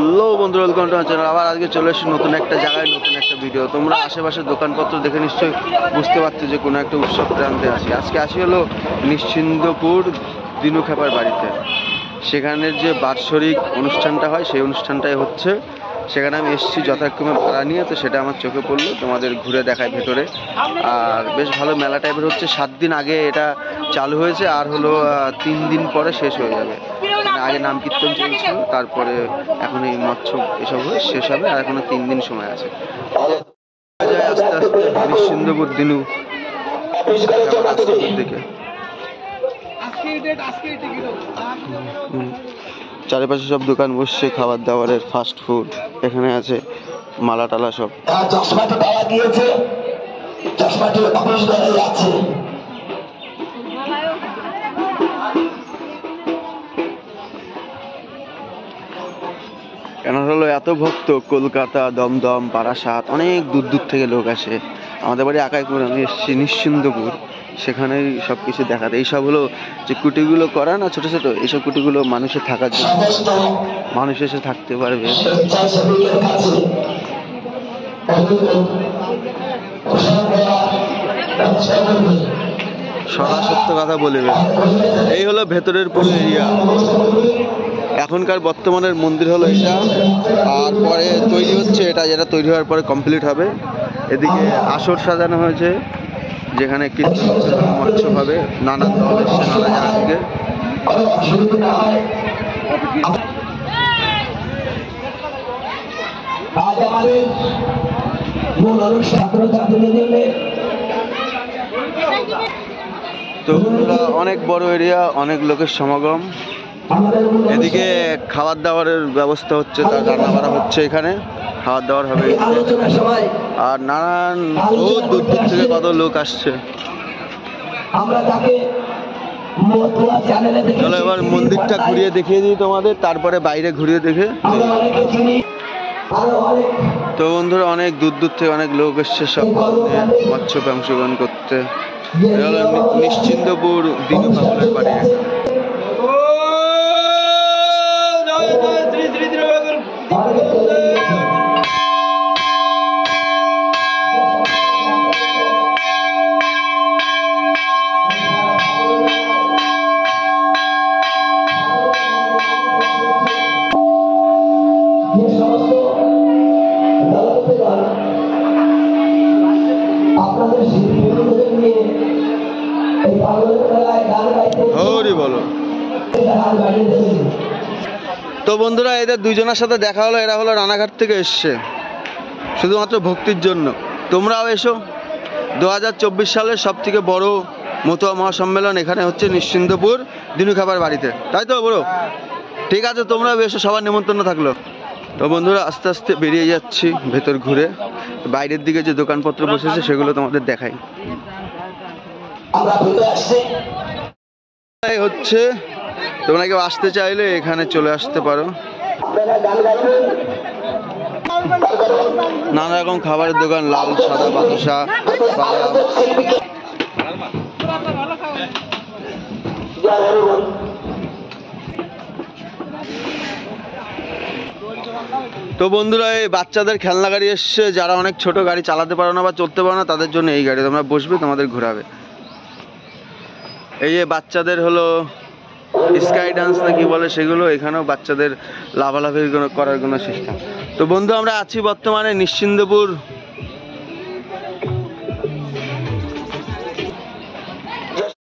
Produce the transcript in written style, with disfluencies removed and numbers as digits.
Hello বন্ধুরা, welcome to my channel. আবার আজকে চলে এসেছি নতুন একটা জায়গায়, নতুন একটা ভিডিও। তোমরা আশেপাশের দোকানপত্র দেখে নিশ্চয়ই বুঝতে পারছো যে কোনো একটা উৎসব প্রান্তে আসি। আজকে আসি হলো নিশ্চিন্দপুর দিনু খেপার বাড়িতে। সেখানের যে বাৎসরিক অনুষ্ঠানটা হয় সেই অনুষ্ঠানটাই হচ্ছে। সেখানে আমি এসেছি যথাক্রমে ভাড়া নিয়ে, তো সেটা আমার চোখে পড়লো, তোমাদের ঘুরে দেখায় ভেতরে। আর বেশ ভালো মেলা টাইপের হচ্ছে। 7 দিন আগে এটা চালু হয়েছে, আর হলো 3 দিন পরে শেষ হয়ে যাবে। আগে নাম কীর্তন চলছিল, তারপরে এখন এই মৎস্য এসব হয়ে শেষ হবে, আর এখনো 3 দিন সময় আছে। আস্তে আস্তে নিশ্চিন্দপুর দিনু দিকে চারিপাশে সব দোকান বসছে, খাবার দাবারের, ফাস্ট ফুড। এখানে আছে মালা টালা সব। চশমাটি পাওয়া গিয়েছে, চশমাটি অফিস ঘরে যাচ্ছে। কেন হলো এত ভক্ত, কলকাতা, দমদম, বারাসাত, অনেক দূর দূর থেকে লোক আসে। আমাদের বাড়ি আকাইপুর, আমি এসেছি নিশ্চিন্দপুর, সেখানেই সব কিছু দেখাতে। এইসব হলো যে কুটিগুলো করা না, ছোট ছোট, এইসব কুটিগুলো মানুষের থাকার জন্য, মানুষ এসে থাকতে পারবে। সদা সত্য কথা বলিবে। এই হলো ভেতরের পুরো এরিয়া। এখনকার বর্তমানের মন্দির হলো এটা, আর পরে তৈরি হচ্ছে এটা, যেটা তৈরি হওয়ার পরে কমপ্লিট হবে। এদিকে আসর সাজানো হয়েছে, যেখানে কীর্তন মৎস্য হবে, নানান দল এসছে নানা জায়গা থেকে। তো অনেক বড় এরিয়া, অনেক লোকের সমাগম। এদিকে খাবার দাবারের ব্যবস্থা হচ্ছে, তার রান্না করা হচ্ছে এখানে, খাবার দাবার হবে। আর নানান দূর দূর থেকে কত লোক আসছে। চলো এবার মন্দিরটা ঘুরিয়ে দেখিয়ে দিই তোমাদের, তারপরে বাইরে ঘুরিয়ে দেখে। তো বন্ধুরা, অনেক দূর দূর থেকে অনেক লোক এসছে সব মৎস্যে অংশগ্রহণ করতে। নিশ্চিন্দপুর দিনু খেপার বাড়ি। তো বন্ধুরা, এদের দুজনের সাথে দেখা হলো। এরা হলো রানাঘাট থেকে এসছে শুধুমাত্র ভক্তির জন্য। তোমরাও এসো। 2024 সালের সব থেকে বড় মতুয়া মহাসম্মেলন এখানে হচ্ছে নিশ্চিন্দপুর দিনু খেপার বাড়িতে, তাই তো বড়? ঠিক আছে, তোমরাও এসো, সবার নিমন্ত্রণ থাকলো। তো বন্ধুরা, আস্তে আস্তে বেরিয়ে যাচ্ছি ভেতর ঘুরে। বাইরের দিকে যে দোকানপত্র বসেছে সেগুলো তোমাদের দেখাই। হচ্ছে তোমরা কেউ আসতে চাইলে এখানে চলে আসতে পারো। নানা রকম খাবারের দোকান, লাল সাদা বাতাসা, তো বন্ধুরা, এই বাচ্চাদের খেলনা গাড়ি এসছে। যারা অনেক ছোট, গাড়ি চালাতে পারো না বা চলতে পারো না, তাদের জন্য এই গাড়ি। তোমরা বসবে, তোমাদের ঘোরাবে। এই যে বাচ্চাদের হলো স্কাই ডান্স না কি বলে সেগুলো, এখানেও বাচ্চাদের লাভালাভি করার কোনো সিস্টেম। তো বন্ধু, আমরা আছি বর্তমানে নিশ্চিন্দপুর